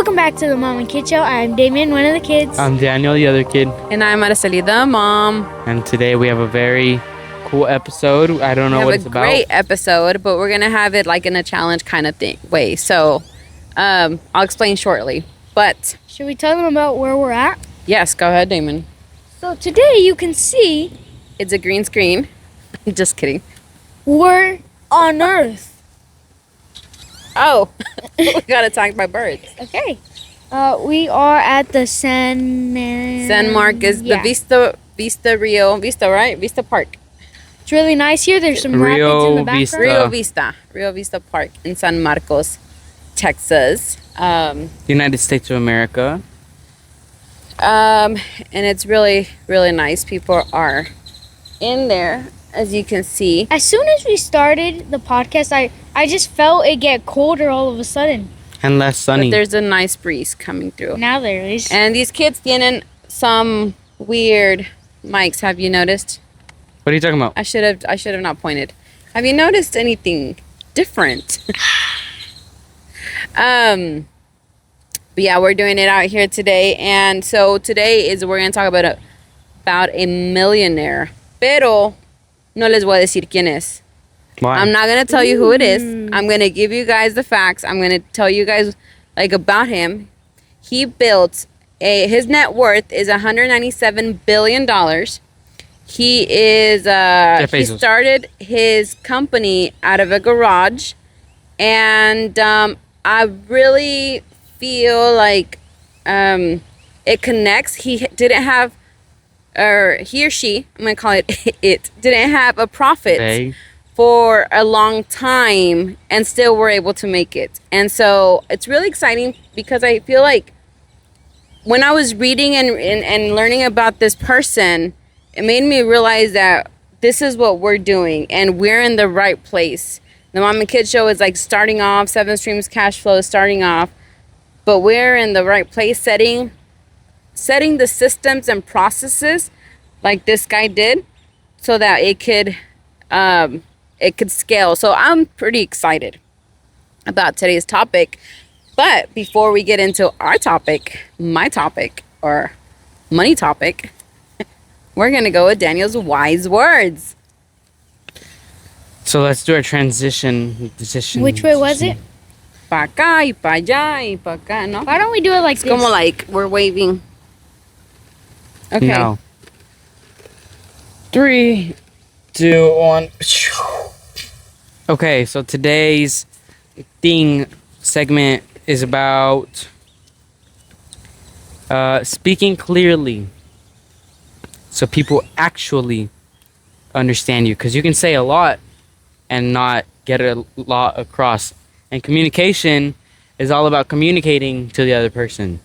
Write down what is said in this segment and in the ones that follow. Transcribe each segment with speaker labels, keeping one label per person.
Speaker 1: Welcome back to the Mom and Kid Show. I'm Damian, one of the kids.
Speaker 2: I'm Daniel, the other kid.
Speaker 3: And I'm Aracely, the mom.
Speaker 2: And today we have a very cool episode. I don't know what it's about.
Speaker 3: We have a great episode, but we're going to have it like in a challenge kind of way. So I'll explain shortly. But
Speaker 1: should we tell them about where we're at?
Speaker 3: Yes, go ahead, Damon.
Speaker 1: So today you can see...
Speaker 3: It's a green screen. Just kidding.
Speaker 1: We're on Earth.
Speaker 3: Oh, we got attacked by birds.
Speaker 1: Okay. We are at the San
Speaker 3: Marcos, the Vista, right? Vista Park.
Speaker 1: It's really nice here. There's some rapids in the background.
Speaker 3: Rio Vista Park in San Marcos, Texas.
Speaker 2: United States of America.
Speaker 3: And it's really, really nice. People are in there, as you can see.
Speaker 1: As soon as we started the podcast, I just felt it get colder all of a sudden.
Speaker 2: And less sunny.
Speaker 3: But there's a nice breeze coming through.
Speaker 1: Now there is.
Speaker 3: And these kids tienen some weird mics. Have you noticed?
Speaker 2: What are you talking about?
Speaker 3: I should have not pointed. Have you noticed anything different? But yeah, we're doing it out here today. And so today we're going to talk about a millionaire. Pero no les voy a decir quién es.
Speaker 2: Why?
Speaker 3: I'm not going to tell you who it is. I'm going to give you guys the facts. I'm going to tell you guys about him. He built his net worth is $197 billion. He is
Speaker 2: Jeff Bezos.
Speaker 3: He started his company out of a garage, and I really feel like it connects. He or she, I'm going to call it didn't have a profit for a long time and still were able to make it. And so it's really exciting because I feel like when I was reading and learning about this person, it made me realize that this is what we're doing and we're in the right place. The Mom and Kid Show is like starting off, 7 Streams Cash Flow is starting off, but we're in the right place, setting the systems and processes like this guy did so that it could scale. So I'm pretty excited about today's topic. But before we get into our topic, my topic, or money topic, we're going to go with Daniel's wise words.
Speaker 2: So let's do our transition.
Speaker 1: Which way was it?
Speaker 3: Pa acá y pa allá y pa acá, ¿no?
Speaker 1: Why don't we do it like this?
Speaker 3: Como like we're waving. Okay.
Speaker 2: No. 3, 2, 1. Okay, so today's segment is about speaking clearly so people actually understand you, because you can say a lot and not get a lot across, and communication is all about communicating to the other person.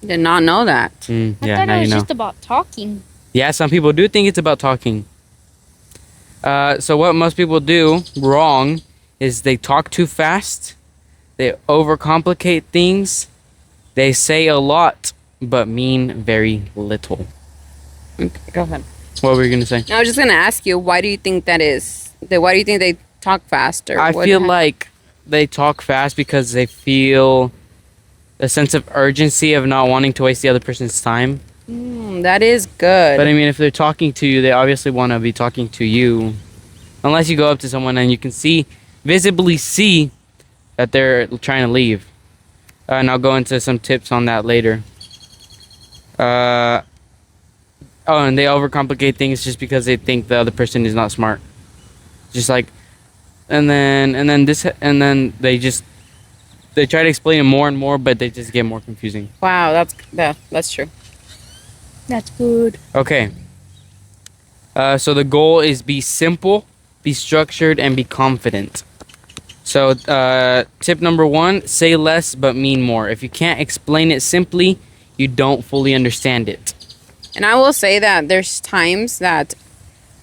Speaker 3: Did not know that.
Speaker 1: I thought it was just about talking.
Speaker 2: Yeah, some people do think it's about talking. So what most people do wrong is they talk too fast, they overcomplicate things, they say a lot but mean very little.
Speaker 3: Okay, go ahead.
Speaker 2: What were you going to say?
Speaker 3: I was just going to ask you, why do you think that is? Why do you think they talk faster?
Speaker 2: I feel like they talk fast because they feel a sense of urgency of not wanting to waste the other person's time.
Speaker 3: That is good.
Speaker 2: But I mean, if they're talking to you, they obviously want to be talking to you. Unless you go up to someone and you can visibly see that they're trying to leave. And I'll go into some tips on that later. And they overcomplicate things just because they think the other person is not smart. Just like, and then they try to explain it more and more, but they just get more confusing.
Speaker 3: Wow, that's true.
Speaker 1: That's good.
Speaker 2: Okay. So the goal is be simple, be structured, and be confident. So tip number 1, say less but mean more. If you can't explain it simply, you don't fully understand it.
Speaker 3: And I will say that there's times that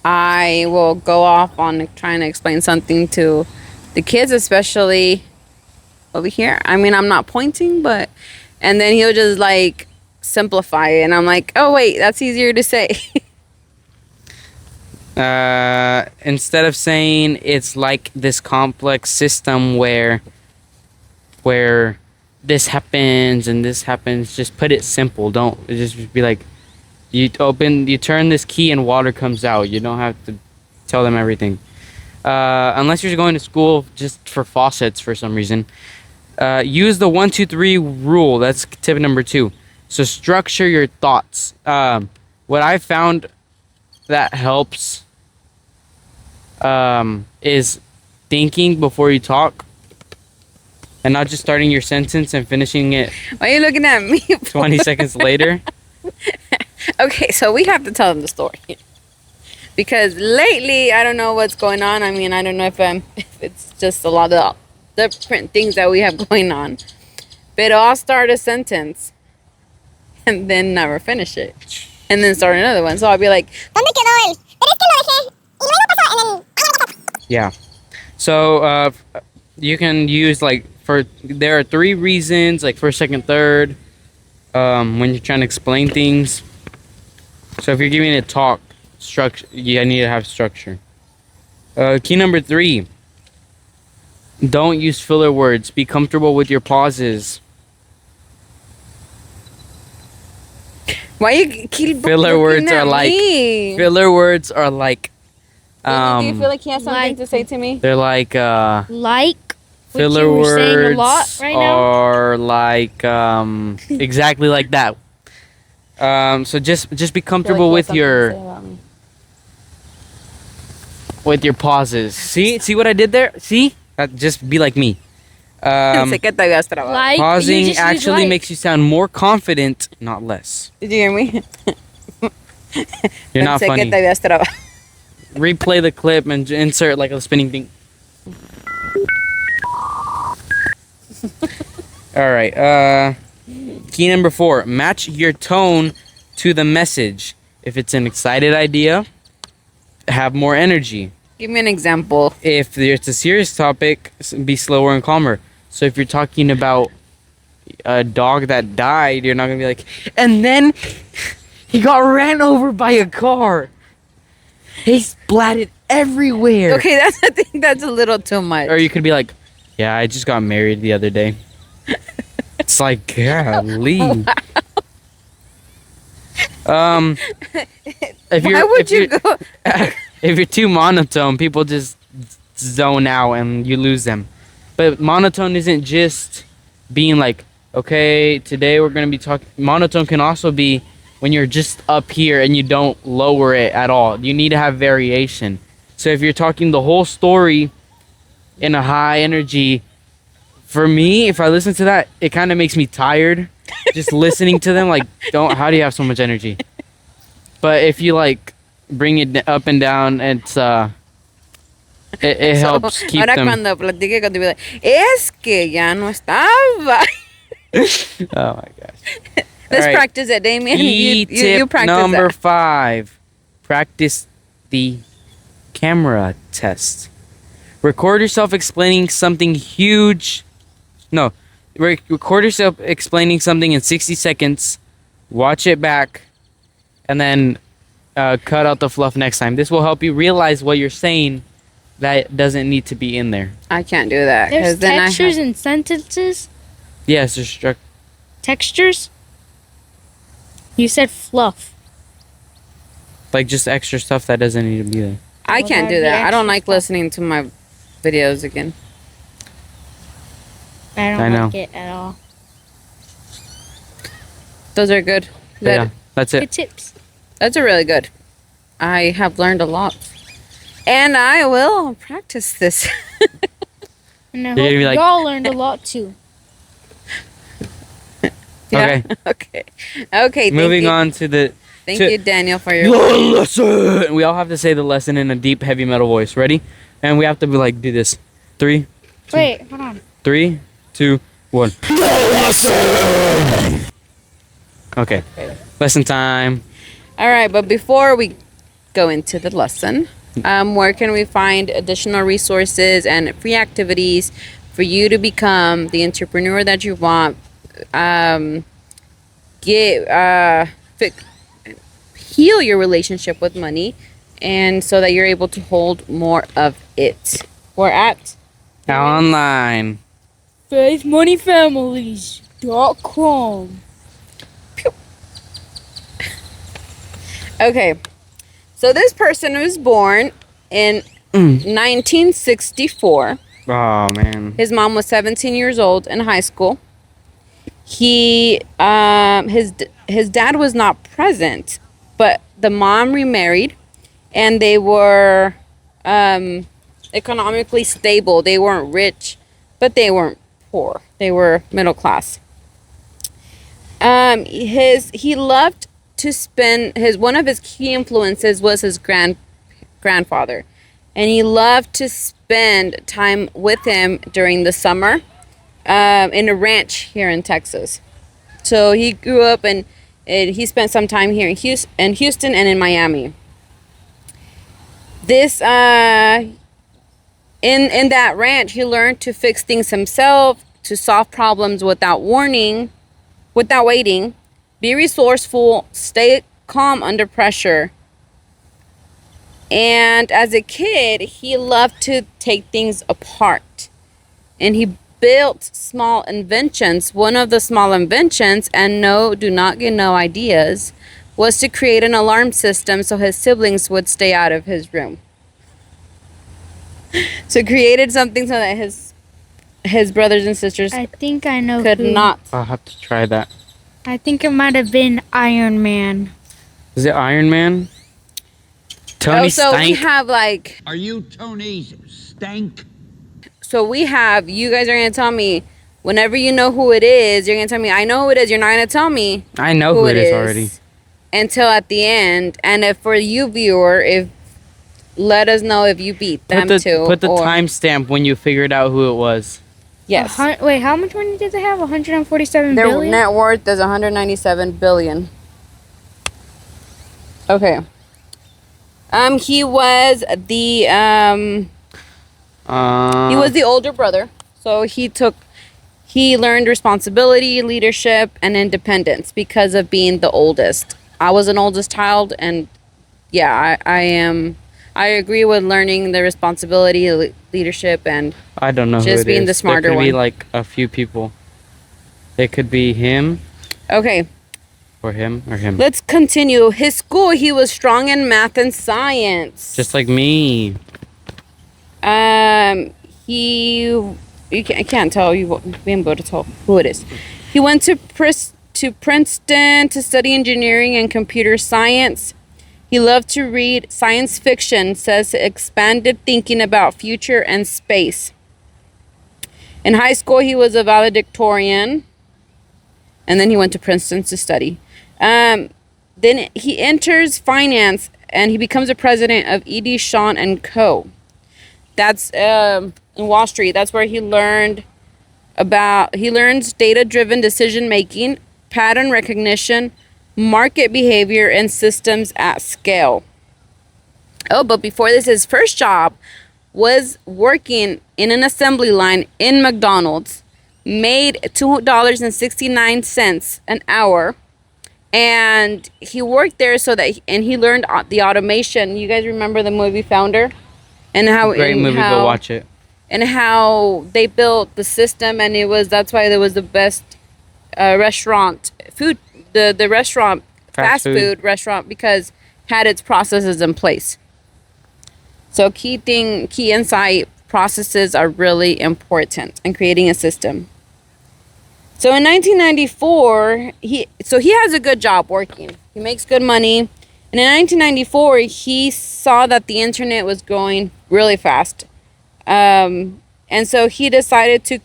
Speaker 3: I will go off on trying to explain something to the kids, especially over here. I mean, I'm not pointing, and then he'll just like simplify it. And I'm like, oh, wait, that's easier to say.
Speaker 2: Instead of saying it's like this complex system where this happens and this happens. Just put it simple. Don't just be like, you turn this key and water comes out. You don't have to tell them everything. Unless you're going to school just for faucets for some reason. Use the 1, 2, 3 rule. That's tip number 2. So structure your thoughts. What I found that helps is thinking before you talk. And not just starting your sentence and finishing it.
Speaker 3: Why are you looking at me?
Speaker 2: 20 seconds later.
Speaker 3: Okay, so we have to tell them the story. Because lately, I don't know what's going on. I mean, I don't know if it's just a lot of different things that we have going on. But I'll start a sentence and then never finish it. And then start another one. So I'll be like, ¿Dónde quedó él? Pero es que lo dejé. Y luego pasó. And then...
Speaker 2: Yeah. So, you can use there are 3 reasons, like first, second, third, when you're trying to explain things. So if you're giving a talk, structure, you need to have structure. Key number 3, don't use filler words. Be comfortable with your pauses.
Speaker 3: Why you keep
Speaker 2: Filler words are like
Speaker 3: me?
Speaker 2: filler words are like
Speaker 3: Do you feel like he has something to say to me?
Speaker 2: they're like filler
Speaker 1: you were
Speaker 2: words
Speaker 1: saying a lot right now?
Speaker 2: are like exactly like that. So just be comfortable with your pauses. See what I did there? See? Just be like me.
Speaker 3: Sé que te habías trabado.
Speaker 1: Like,
Speaker 2: Pausing
Speaker 1: you just use
Speaker 2: actually
Speaker 1: like.
Speaker 2: makes you sound more confident, not less.
Speaker 3: Did you hear me?
Speaker 2: You're not
Speaker 3: Sé que
Speaker 2: funny.
Speaker 3: te habías trabado.
Speaker 2: Replay the clip and insert like a spinning thing. All right. Key number 4: match your tone to the message. If it's an excited idea, have more energy.
Speaker 3: Give me an example.
Speaker 2: If it's a serious topic, be slower and calmer. So if you're talking about a dog that died, you're not gonna be like, and then he got ran over by a car. He splatted everywhere.
Speaker 3: Okay, I think that's a little too much.
Speaker 2: Or you could be like, yeah, I just got married the other day. It's like, golly. If you're too monotone, people just zone out and you lose them. But monotone isn't just being like, okay, today we're gonna be talking. Monotone can also be when you're just up here and you don't lower it at all. You need to have variation. So if you're talking the whole story in a high energy, for me, if I listen to that, it kind of makes me tired. Just listening to them, like, how do you have so much energy? But if you like bring it up and down, it helps keep
Speaker 3: ahora
Speaker 2: them.
Speaker 3: cuando platique contigo, es que ya no estaba.
Speaker 2: Oh my gosh.
Speaker 3: Let's
Speaker 2: Alright.
Speaker 3: practice it, Damian. You
Speaker 2: Tip
Speaker 3: practice
Speaker 2: number
Speaker 3: that.
Speaker 2: 5: practice the camera test. Record yourself explaining something huge. No, record yourself explaining something in 60 seconds. Watch it back, and then cut out the fluff next time. This will help you realize what you're saying that doesn't need to be in there.
Speaker 3: I can't do that.
Speaker 1: There's
Speaker 3: 'cause then
Speaker 1: textures in sentences.
Speaker 2: Yes, there's
Speaker 1: Textures? You said fluff.
Speaker 2: like just extra stuff that doesn't need to be there.
Speaker 3: I
Speaker 1: Well,
Speaker 3: can't do
Speaker 1: that'd be
Speaker 3: that. I don't
Speaker 1: extra
Speaker 3: like
Speaker 1: stuff.
Speaker 3: listening to my videos again.
Speaker 1: I don't
Speaker 2: I know.
Speaker 1: like it at all.
Speaker 3: Those are good.
Speaker 2: Yeah, that's
Speaker 1: Good
Speaker 2: it.
Speaker 1: tips.
Speaker 3: Those are really good. I have learned a lot. And I will practice this.
Speaker 1: And I
Speaker 2: You're gonna
Speaker 1: hope
Speaker 2: be like-
Speaker 1: y'all learned a lot too.
Speaker 3: Yeah.
Speaker 2: Okay.
Speaker 3: Okay.
Speaker 2: Moving on to the
Speaker 3: Thank
Speaker 2: to-
Speaker 3: you, Daniel, for your.
Speaker 2: lesson. We all have to say the lesson in a deep, heavy metal voice. Ready? And we have to be like, do this. 3,
Speaker 1: Wait, hold on.
Speaker 2: 3, 2, 1. Okay. Lesson time.
Speaker 3: All right, but before we go into the lesson, where can we find additional resources and free activities for you to become the entrepreneur that you want? Heal your relationship with money, and so that you're able to hold more of it. We're at
Speaker 2: Online.
Speaker 1: faithmoneyfamilies.com.
Speaker 3: Okay. So this person was born in 1964.
Speaker 2: Oh man.
Speaker 3: His mom was 17 years old in high school. His dad was not present, but the mom remarried, and they were economically stable. They weren't rich, but they weren't poor. They were middle class. He loved to spend one of his key influences was his grandfather, and he loved to spend time with him during the summer in a ranch here in Texas. So he grew up and he spent some time here in Houston and in Miami. This in that ranch, he learned to fix things himself, to solve problems without waiting, be resourceful, stay calm under pressure. And as a kid, he loved to take things apart. And he built small inventions. One of the small inventions, and do not get no ideas, was to create an alarm system so his siblings would stay out of his room. So created something so that his brothers and sisters
Speaker 1: I think I know
Speaker 3: could
Speaker 1: who.
Speaker 3: not.
Speaker 2: I'll have to try that.
Speaker 1: I think it might have been Iron Man.
Speaker 2: Is it Iron Man? Tony
Speaker 3: So we
Speaker 2: Stank?
Speaker 3: have like.
Speaker 4: Are you Tony Stank?
Speaker 3: So we have. You guys are gonna tell me whenever you know who it is. You're gonna tell me I know who it is. You're not gonna tell me
Speaker 2: I know who it is already.
Speaker 3: until at the end. And if for you viewer, let us know if you beat them too.
Speaker 2: Put the timestamp when you figured out who it was.
Speaker 3: Yes.
Speaker 1: Wait, how much money did they have? 147
Speaker 3: Their
Speaker 1: billion?
Speaker 3: net worth is 197 billion. Okay. He was the older brother, so he learned responsibility, leadership, and independence because of being the oldest. I was an oldest child, and yeah, I agree with learning the responsibility, leadership, and
Speaker 2: I don't know who
Speaker 3: just
Speaker 2: it
Speaker 3: being
Speaker 2: is.
Speaker 3: the smarter
Speaker 2: There could be
Speaker 3: one.
Speaker 2: like a few people. It could be him
Speaker 3: okay.
Speaker 2: or him or him.
Speaker 3: Let's continue. His school, he was strong in math and science.
Speaker 2: Just like me.
Speaker 3: I can't tell you. Being able to tell who it is. He went to Princeton to study engineering and computer science. He loved to read science fiction, says expanded thinking about future and space. In high school, he was a valedictorian, and then he went to Princeton to study. Then he enters finance, and he becomes a president of E.D. Shawn and Co. That's in Wall Street. That's where he learns data-driven decision-making, pattern recognition, market behavior, and systems at scale. Oh, but before this, his first job was working in an assembly line in McDonald's, made $2.69 an hour, and he worked there and he learned the automation. You guys remember the movie Founder? And
Speaker 2: Great movie, go watch it.
Speaker 3: And how they built the system, and that's why there was the best restaurant food. The restaurant, fast food restaurant, because had its processes in place. So key insight processes are really important in creating a system. So in 1994, he has a good job working. He makes good money. And in 1994, he saw that the internet was growing really fast. And so he decided to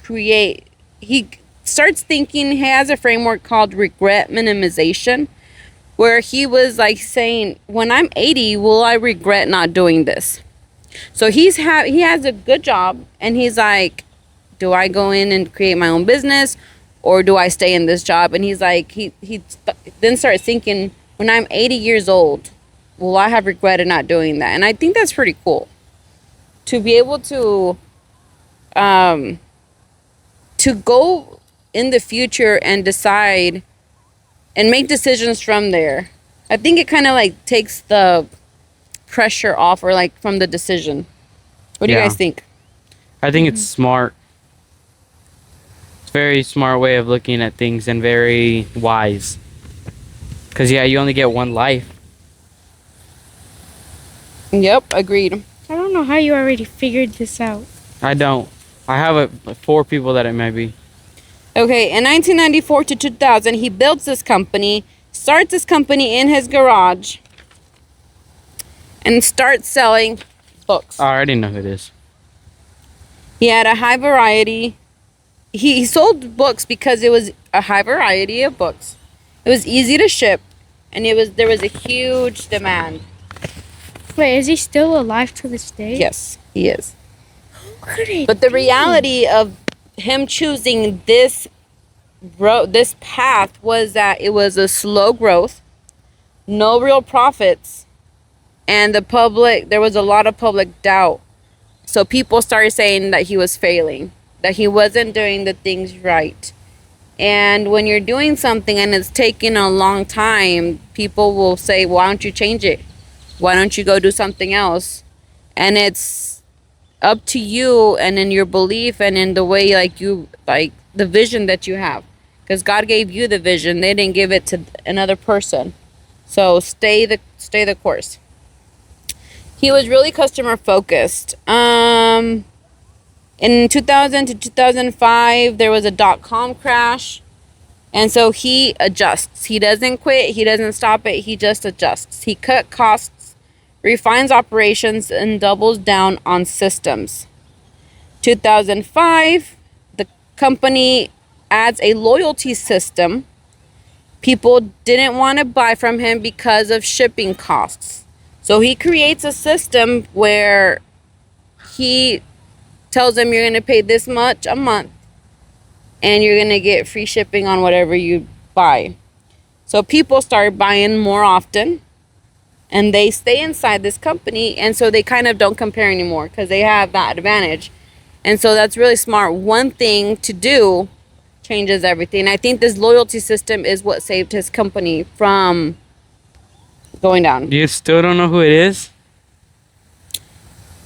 Speaker 3: he starts thinking, he has a framework called regret minimization, where he was like saying, when I'm 80, will I regret not doing this? So he has a good job, and he's like, do I go in and create my own business, or do I stay in this job? And he's like, he then started thinking, when I'm 80 years old, will I have regretted not doing that? And I think that's pretty cool to be able to go in the future and decide and make decisions from there. I think it kind of like takes the pressure off, or like from the decision. What do you guys think?
Speaker 2: I think it's smart. very smart way of looking at things and very wise. Because, yeah, you only get one life.
Speaker 3: Yep, agreed.
Speaker 1: I don't know how you already figured this out.
Speaker 2: I don't. I have 4 people that it might be.
Speaker 3: Okay, in 1994 to 2000, he builds this company, starts this company in his garage, and starts selling books.
Speaker 2: I already know who it is.
Speaker 3: He had a high variety. He sold books because it was a high variety of books. It was easy to ship, and there was a huge demand.
Speaker 1: Wait, is he still alive to this day?
Speaker 3: Yes, he is.
Speaker 1: Who could it
Speaker 3: But the
Speaker 1: be?
Speaker 3: reality of him choosing this path was that it was a slow growth, no real profits, and there was a lot of public doubt. So people started saying that he was failing, that he wasn't doing the things right. And when you're doing something and it's taking a long time, people will say, why don't you change it? Why don't you go do something else? And it's up to you and in your belief and in the way the vision that you have. Because God gave you the vision. They didn't give it to another person. So stay the course. He was really customer focused. In 2000 to 2005, there was a .com crash. And so he adjusts. He doesn't quit. He doesn't stop it. He just adjusts. He cut costs, refines operations, and doubles down on systems. 2005, the company adds a loyalty system. People didn't want to buy from him because of shipping costs. So he creates a system where he tells them you're going to pay this much a month and you're going to get free shipping on whatever you buy. So people start buying more often and they stay inside this company, and so they kind of don't compare anymore because they have that advantage. And so that's really smart. One thing to do changes everything. I think this loyalty system is what saved his company from going down.
Speaker 2: You still don't know who it is?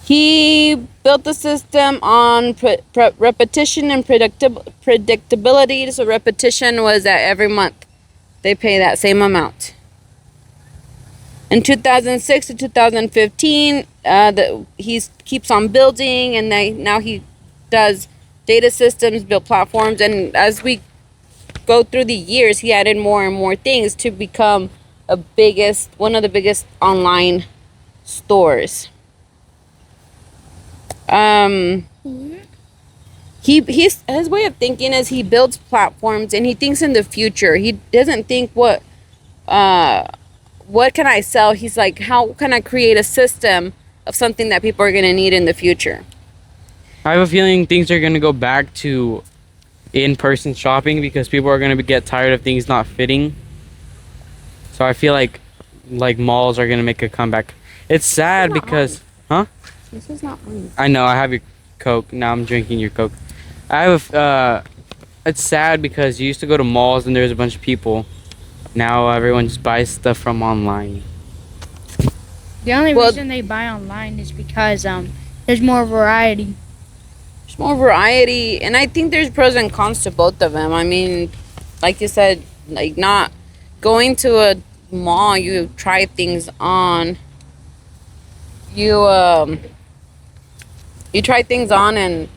Speaker 3: He built the system on repetition and predictability. So repetition was that every month they pay that same amount. In 2006 to 2015, he keeps on building, and now he does data systems, build platforms, and as we go through the years, he added more and more things to become one of the biggest online stores. His way of thinking is he builds platforms and he thinks in the future. He doesn't think what can I sell? He's like, how can I create a system of something that people are going to need in the future?
Speaker 2: I have a feeling things are going to go back to in-person shopping because people are going to get tired of things not fitting. So I feel like malls are going to make a comeback. It's sad because... Huh?
Speaker 3: This is not mine.
Speaker 2: I know, I have your Coke. Now I'm drinking your Coke. It's sad because you used to go to malls and there's a bunch of people. Now everyone just buys stuff from online.
Speaker 1: The only reason they buy online is because there's more variety.
Speaker 3: There's more variety, and I think there's pros and cons to both of them. I mean, like you said, like not going to a mall, you try things on. You try things on, and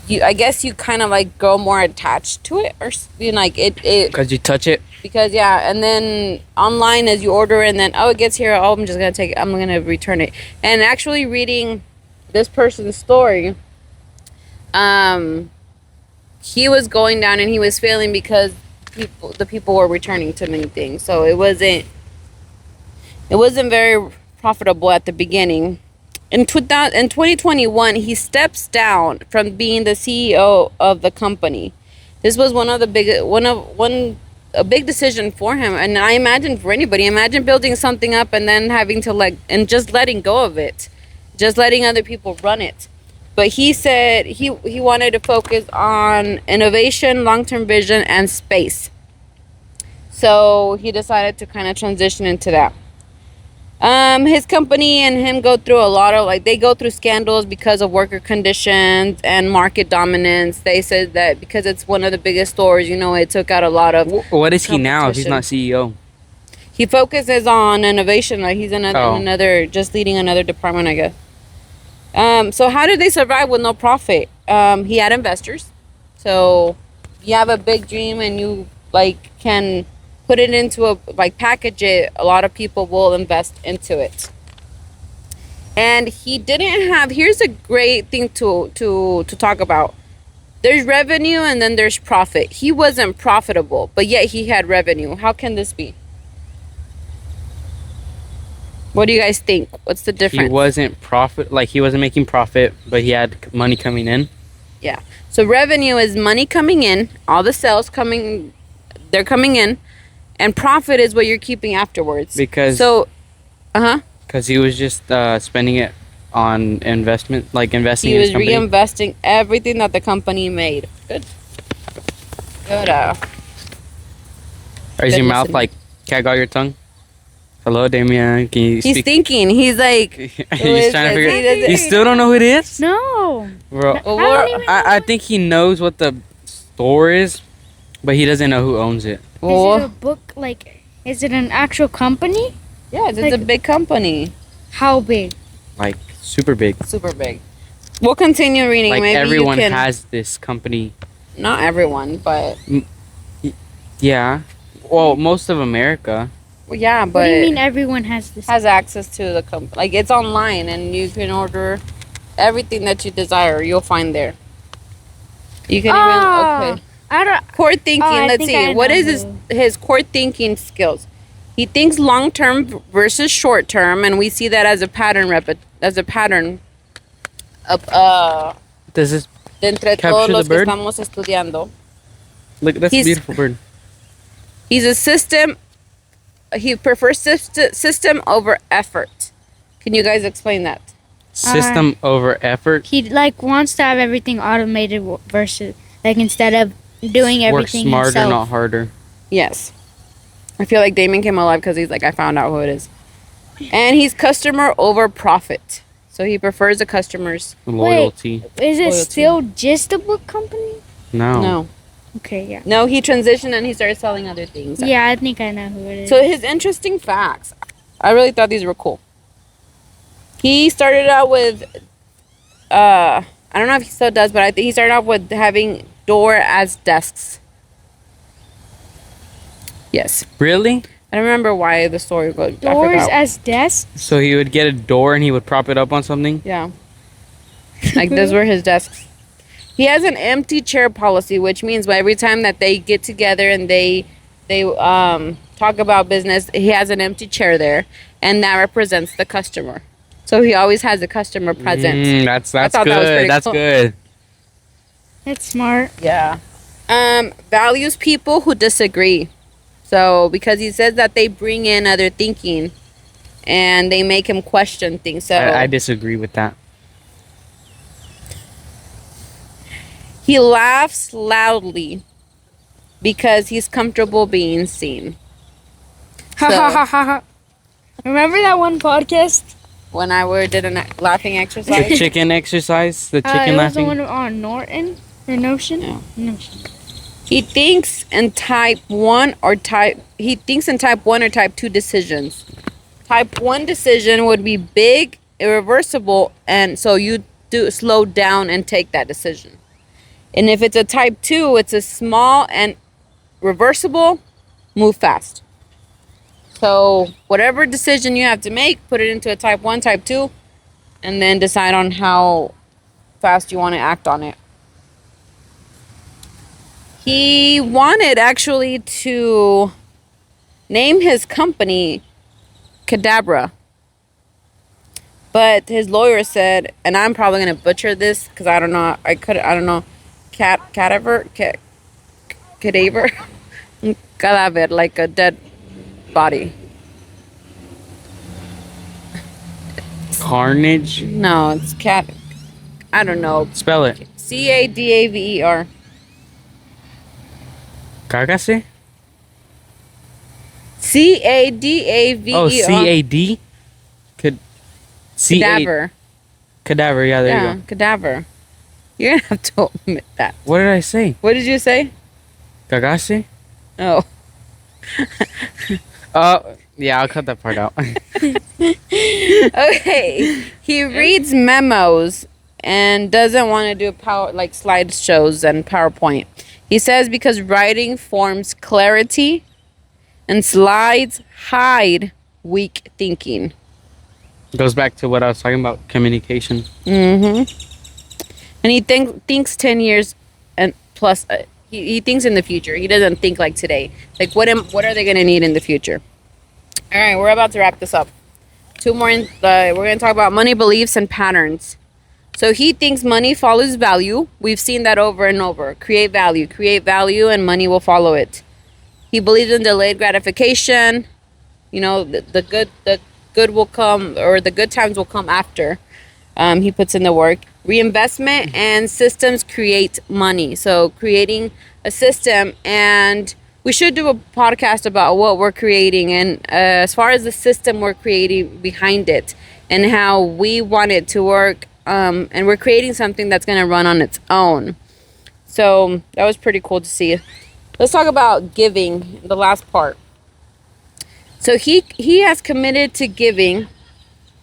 Speaker 3: I guess you kind of like grow more attached to it, or like it
Speaker 2: because you touch it.
Speaker 3: Because and then online as you order and then it gets here, I'm just gonna take it, I'm gonna return it. And actually reading this person's story, he was going down and he was failing because the people were returning too many things, so it wasn't very profitable at the beginning. In 2021, he steps down from being the CEO of the company. This was a big decision for him, and I imagine for anybody. Imagine building something up and then having to and just letting go of it, just letting other people run it. But he said he wanted to focus on innovation, long-term vision, and space. So he decided to kind of transition into that. His company and him go through a lot of they go through scandals because of worker conditions and market dominance. They said that because it's one of the biggest stores, it took out a lot of.
Speaker 2: What is he now if he's not CEO?
Speaker 3: He focuses on innovation. Like he's in another, just leading another department, I guess. So how did they survive with no profit? He had investors. So you have a big dream and you can put it into package it. A lot of people will invest into it. And he didn't have. Here's a great thing to talk about. There's revenue and then there's profit. He wasn't profitable, but yet he had revenue. How can this be? What do you guys think? What's the difference?
Speaker 2: He wasn't he wasn't making profit, but he had money coming in.
Speaker 3: Yeah. So revenue is money coming in, all the sales they're coming in, and profit is what you're keeping afterwards. Because
Speaker 2: he was just spending it on investment, investing
Speaker 3: he
Speaker 2: in
Speaker 3: was
Speaker 2: his company.
Speaker 3: reinvesting everything that the company made. Good.
Speaker 2: Is your mouth like cat got your tongue? Hello, Damian. Can you speak?
Speaker 3: He's thinking. He's like,
Speaker 2: He's trying to figure. You still don't know who it is?
Speaker 1: No.
Speaker 2: Bro, I think he knows what the store is, but he doesn't know who owns it.
Speaker 1: Is it a book? Is it an actual company?
Speaker 3: Yeah, it's a big company.
Speaker 1: How big?
Speaker 2: Super big.
Speaker 3: Super big. We'll continue reading. Maybe
Speaker 2: everyone has this company.
Speaker 3: Not everyone, but
Speaker 2: yeah. Well, most of America.
Speaker 3: Well, yeah, but
Speaker 1: What do you mean everyone has this?
Speaker 3: Has access to the company. It's online, and you can order everything that you desire. You'll find there. You can even core thinking. Let's see. What is his core thinking skills? He thinks long term versus short term, and we see that as a pattern of
Speaker 2: Does this
Speaker 3: de entre
Speaker 2: capture
Speaker 3: todos
Speaker 2: the
Speaker 3: los que
Speaker 2: bird?
Speaker 3: estamos estudiando.
Speaker 2: Look, that's a beautiful bird.
Speaker 3: He's a system. He prefers system over effort. Can you guys explain that?
Speaker 2: System over effort.
Speaker 1: He wants to have everything automated versus instead of doing everything
Speaker 2: Work smarter,
Speaker 1: himself.
Speaker 2: not harder.
Speaker 3: Yes. I feel like Damian came alive because he's I found out who it is. And he's customer over profit. So he prefers the customers.
Speaker 2: Loyalty.
Speaker 1: Is it still just a book company?
Speaker 3: No.
Speaker 1: Okay, yeah.
Speaker 3: No, he transitioned and he started selling other things.
Speaker 1: Yeah, I think I know who it is.
Speaker 3: So his interesting facts. I really thought these were cool. He started out with, I don't know if he still does, but I think he started out with having door as desks. Yes.
Speaker 2: Really?
Speaker 3: I don't remember why the story goes.
Speaker 1: Doors as desks?
Speaker 2: So he would get a door and he would prop it up on something?
Speaker 3: Yeah. Those were his desks. He has an empty chair policy, which means every time that they get together and they talk about business, he has an empty chair there, and that represents the customer. So he always has a customer present.
Speaker 2: That's good. That's good.
Speaker 1: That's smart.
Speaker 3: Yeah. Values people who disagree. So because he says that they bring in other thinking, and they make him question things. So
Speaker 2: I disagree with that.
Speaker 3: He laughs loudly because he's comfortable being seen.
Speaker 1: Remember that one podcast?
Speaker 3: When I did a laughing exercise?
Speaker 2: The chicken exercise? The chicken
Speaker 1: it was
Speaker 2: laughing?
Speaker 1: the one on Norton? Or Notion?
Speaker 3: Yeah.
Speaker 1: Notion.
Speaker 3: He thinks in type 1 or type 2 decisions. Type 1 decision would be big, irreversible, and so you do slow down and take that decision. And if it's a type 2, it's a small and reversible, move fast. So whatever decision you have to make, put it into a type 1, type 2, and then decide on how fast you want to act on it. He wanted actually to name his company Cadabra. But his lawyer said, and I'm probably going to butcher this because I don't know. I don't know. Cadaver, like a dead body.
Speaker 2: Carnage?
Speaker 3: No, it's I don't know.
Speaker 2: Spell it.
Speaker 3: Cadaver.
Speaker 2: Cagase?
Speaker 3: Cadaver.
Speaker 2: Oh, CAD? Could C
Speaker 3: Cadaver.
Speaker 2: Cadaver. Yeah, there you go.
Speaker 3: Cadaver. You're gonna have to admit that.
Speaker 2: What did I say?
Speaker 3: What did you say?
Speaker 2: Cagaste?
Speaker 3: Oh.
Speaker 2: Yeah, I'll cut that part out.
Speaker 3: Okay. He reads memos and doesn't want to do slideshows and PowerPoint. He says because writing forms clarity and slides hide weak thinking.
Speaker 2: Goes back to what I was talking about, communication.
Speaker 3: Mm-hmm. And he thinks 10 years and plus. He thinks in the future. He doesn't think like today. Like what are they gonna need in the future? All right, we're about to wrap this up. Two more. We're gonna talk about money beliefs and patterns. So he thinks money follows value. We've seen that over and over. Create value, and money will follow it. He believes in delayed gratification. You know, the good will come, or the good times will come after. He puts in the work. Reinvestment and systems create money. So creating a system, and we should do a podcast about what we're creating, and as far as the system we're creating behind it and how we want it to work, and we're creating something that's going to run on its own. So that was pretty cool to see. Let's talk about giving, the last part. So he has committed to giving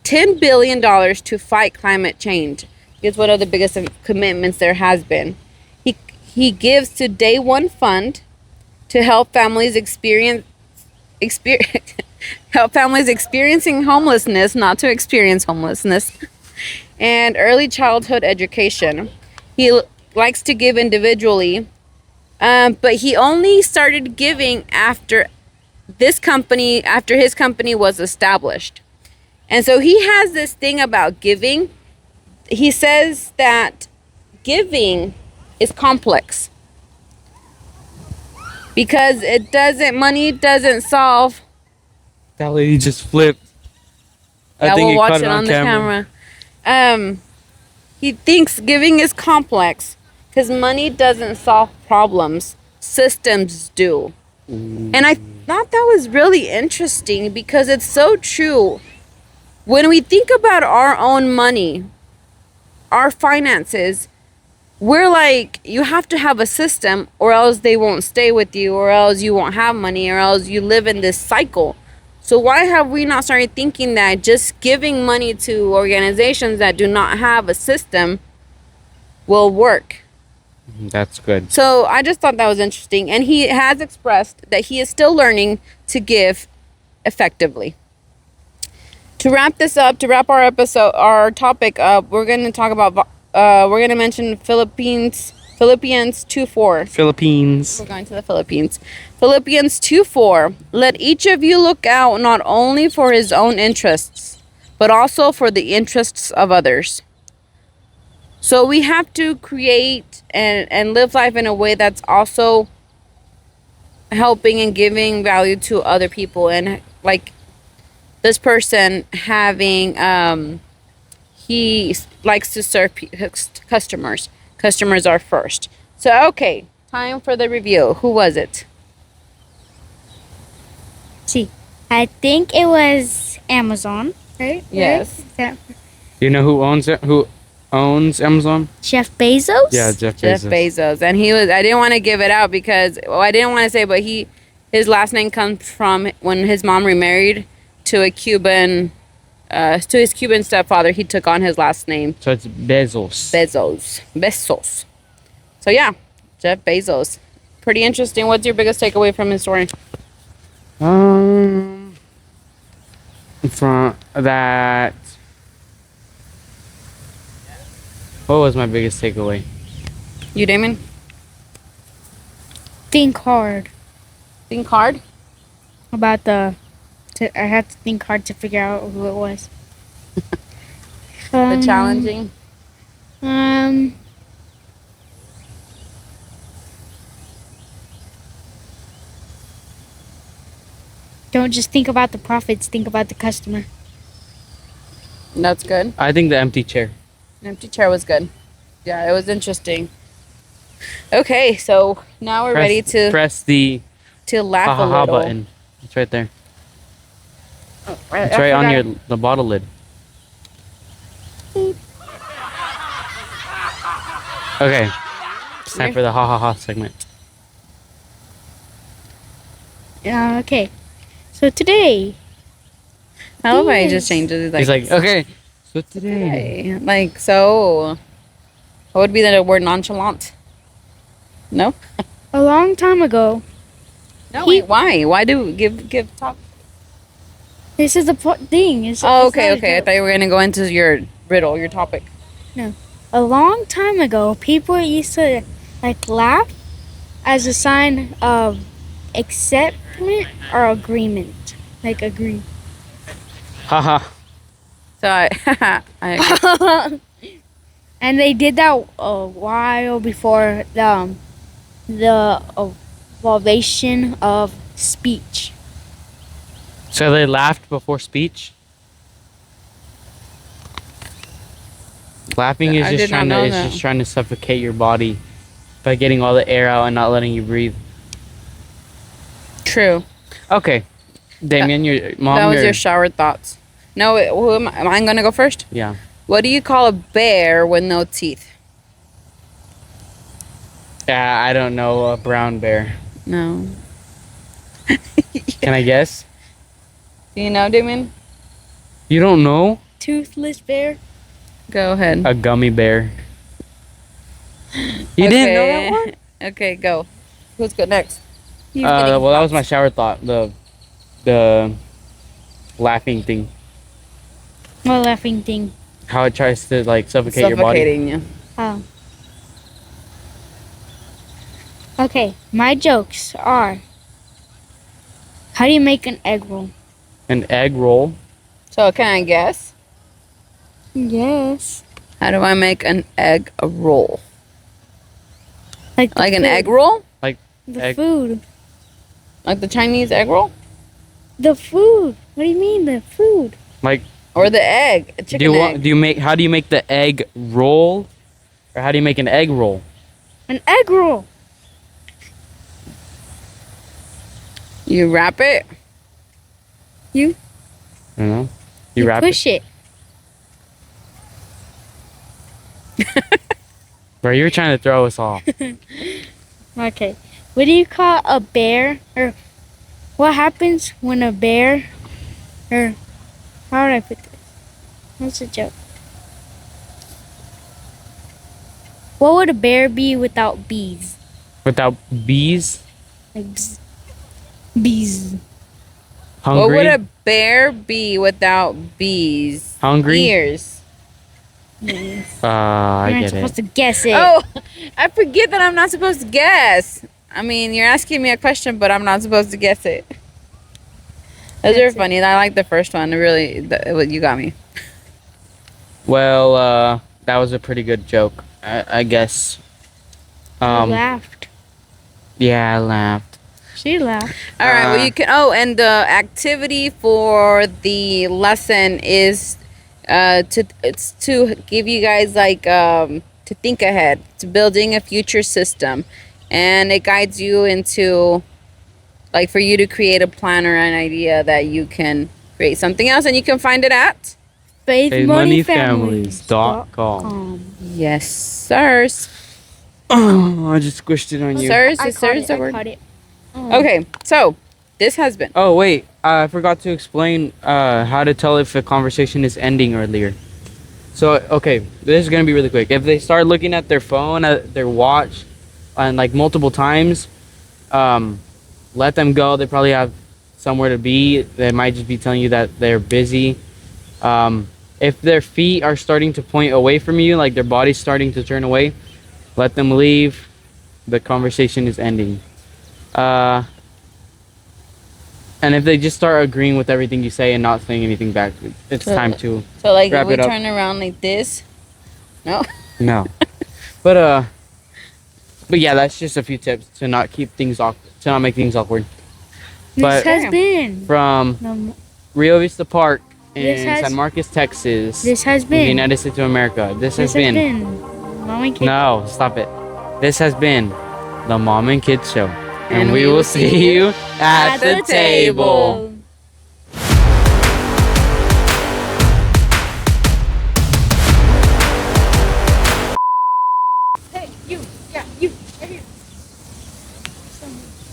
Speaker 3: $10 billion to fight climate change. It's one of the biggest commitments there has been. He gives to Day One Fund to help families help families experiencing homelessness, not to experience homelessness, and early childhood education. He likes to give individually, but he only started giving after his company was established. And so he has this thing about giving. He says that giving is complex because money doesn't solve.
Speaker 2: That lady just flipped.
Speaker 3: I think we'll watch it on the camera. He thinks giving is complex because money doesn't solve problems. Systems do. And I thought that was really interesting because it's so true. When we think about our own money, our finances, we're like, you have to have a system or else they won't stay with you, or else you won't have money, or else you live in this cycle. So why have we not started thinking that just giving money to organizations that do not have a system will work?
Speaker 2: That's good.
Speaker 3: So I just thought that was interesting. And he has expressed that he is still learning to give effectively. To wrap this up, to wrap our topic up, we're going to talk about, we're going to mention Philippians 2:4.
Speaker 2: Philippines.
Speaker 3: We're going to the Philippines. Philippians 2:4. Let each of you look out not only for his own interests, but also for the interests of others. So we have to create and live life in a way that's also helping and giving value to other people. And like this person having, he likes to serve customers. Customers are first. So, okay, time for the review. Who was it?
Speaker 1: See, I think it was Amazon, right?
Speaker 3: Yes.
Speaker 1: Right?
Speaker 2: You know who owns it? Who owns Amazon?
Speaker 1: Jeff Bezos?
Speaker 2: Yeah, Jeff
Speaker 3: Jeff Bezos. And I didn't want to give it out because, I didn't want to say, but his last name comes from when his mom remarried to his Cuban stepfather. He took on his last name.
Speaker 2: So it's Bezos.
Speaker 3: Bezos. So yeah, Jeff Bezos. Pretty interesting. What's your biggest takeaway from his story?
Speaker 2: From that, what was my biggest takeaway?
Speaker 3: You, Damian?
Speaker 1: Think hard
Speaker 3: Think hard?
Speaker 1: about I had to think hard to figure out who it was.
Speaker 3: The challenging?
Speaker 1: Don't just think about the profits, think about the customer.
Speaker 3: That's good.
Speaker 2: I think the empty chair.
Speaker 3: An empty chair was good. Yeah, it was interesting. Okay, so now we're ready to
Speaker 2: press the
Speaker 3: laugh a
Speaker 2: ha-ha-ha
Speaker 3: little.
Speaker 2: button. It's right there. It's right on the bottle lid. Okay. It's time for the ha ha ha segment.
Speaker 1: Okay. So today,
Speaker 3: I love how he
Speaker 1: Yes.
Speaker 3: just changes it.
Speaker 2: He's like, okay. So today.
Speaker 3: hey, like, so, what would be the word nonchalant? No?
Speaker 1: a long time ago,
Speaker 3: No,
Speaker 1: He-
Speaker 3: wait, why? Why do, give talk?
Speaker 1: this is the thing.
Speaker 3: Oh,
Speaker 1: It's not
Speaker 3: okay,
Speaker 1: a
Speaker 3: okay. I
Speaker 1: joke.
Speaker 3: thought you were going to go into your riddle, your topic.
Speaker 1: A long time ago, people used to like laugh as a sign of acceptance or agreement. Like agree.
Speaker 2: Haha.
Speaker 3: So, I
Speaker 1: And they did that a while before the evolution of speech.
Speaker 2: So they laughed before speech? Laughing is
Speaker 3: I
Speaker 2: just
Speaker 3: did not
Speaker 2: trying to
Speaker 3: know
Speaker 2: it's
Speaker 3: that.
Speaker 2: just trying to suffocate your body by getting all the air out and not letting you breathe.
Speaker 3: True.
Speaker 2: Okay. Damian, your mom.
Speaker 3: That was
Speaker 2: your-
Speaker 3: your shower thoughts. No, wait, who am I going to go first?
Speaker 2: Yeah.
Speaker 3: What do you call a bear with no teeth?
Speaker 2: Yeah, I don't know. A brown bear.
Speaker 3: No.
Speaker 2: Can I guess?
Speaker 3: Do you know, Damian?
Speaker 2: You don't know?
Speaker 1: Toothless bear.
Speaker 3: Go ahead.
Speaker 2: A gummy bear. You didn't know that one?
Speaker 3: Okay, go. Who's good next?
Speaker 2: Well, that was my shower thought. The laughing thing.
Speaker 1: What laughing thing?
Speaker 2: How it tries to like suffocate your body.
Speaker 3: Suffocating you.
Speaker 1: Oh. Okay, my jokes are. How do you make an egg roll?
Speaker 2: An egg roll.
Speaker 3: So, can I guess?
Speaker 1: Yes.
Speaker 3: How do I make an egg roll?
Speaker 1: Like
Speaker 3: Like an
Speaker 1: food.
Speaker 3: egg roll?
Speaker 1: The
Speaker 2: egg-
Speaker 1: food.
Speaker 3: Like the Chinese egg roll?
Speaker 1: The food. What do you mean the food?
Speaker 2: Like
Speaker 3: Or the egg? A chicken egg?
Speaker 2: how do you make the egg roll? Or how do you make an egg roll?
Speaker 1: An egg roll.
Speaker 3: You wrap it?
Speaker 2: I don't know. You wrap it.
Speaker 1: push it.
Speaker 2: Bro, you're trying to throw us off.
Speaker 1: Okay. What do you call a bear? Or what happens when a bear? Or how would I put this? What's a joke? What would a bear be without bees?
Speaker 2: Without bees?
Speaker 1: Like bees.
Speaker 2: Hungry?
Speaker 3: What would a bear be without bees?
Speaker 2: Hungry?
Speaker 3: Ears.
Speaker 1: Yes.
Speaker 2: I
Speaker 1: You're not
Speaker 2: get
Speaker 1: supposed
Speaker 2: it.
Speaker 1: to guess it.
Speaker 3: Oh, I forget that I'm not supposed to guess. I mean, you're asking me a question, but I'm not supposed to guess it. Those are
Speaker 1: That's it.
Speaker 3: funny. I like the first one. Really, you got me.
Speaker 2: Well, that was a pretty good joke, I guess.
Speaker 1: I laughed.
Speaker 2: Yeah, I laughed.
Speaker 1: She laughed.
Speaker 3: All right. Well, you can. Oh, and the activity for the lesson is to give you guys like to think ahead, to building a future system, and it guides you into like for you to create a plan or an idea that you can create something else, and you can find it at
Speaker 2: FaithMoneyFamilies.com.
Speaker 3: yes, sirs.
Speaker 2: Oh, I just squished it on you.
Speaker 3: Sirs,
Speaker 1: I
Speaker 3: is
Speaker 1: caught
Speaker 3: sirs
Speaker 1: it.
Speaker 3: the
Speaker 1: I
Speaker 3: word?
Speaker 1: caught it.
Speaker 3: Okay, so this has been.
Speaker 2: Oh, wait. I forgot to explain how to tell if a conversation is ending earlier. So, okay, this is going to be really quick. If they start looking at their phone, at their watch, and like multiple times, let them go. They probably have somewhere to be. They might just be telling you that they're busy. If their feet are starting to point away from you, like their body's starting to turn away, let them leave. The conversation is ending. And if they just start agreeing with everything you say and not saying anything back, it's time to
Speaker 3: So like
Speaker 2: wrap
Speaker 3: if we
Speaker 2: it up.
Speaker 3: turn around like this. No.
Speaker 2: no. But yeah, that's just a few tips to not keep things awkward, to not make things awkward.
Speaker 1: This
Speaker 2: But
Speaker 1: has been.
Speaker 2: from
Speaker 1: the-
Speaker 2: Rio Vista Park
Speaker 1: This
Speaker 2: in
Speaker 1: has-
Speaker 2: San Marcos, Texas,
Speaker 1: This has
Speaker 2: in the
Speaker 1: been.
Speaker 2: United States of America, this has
Speaker 1: This has
Speaker 2: been.
Speaker 1: Mom and Kid.
Speaker 2: No, stop it. This has been the Mom and Kids Show. And
Speaker 3: And
Speaker 2: we will see you at the table.
Speaker 1: table. so much.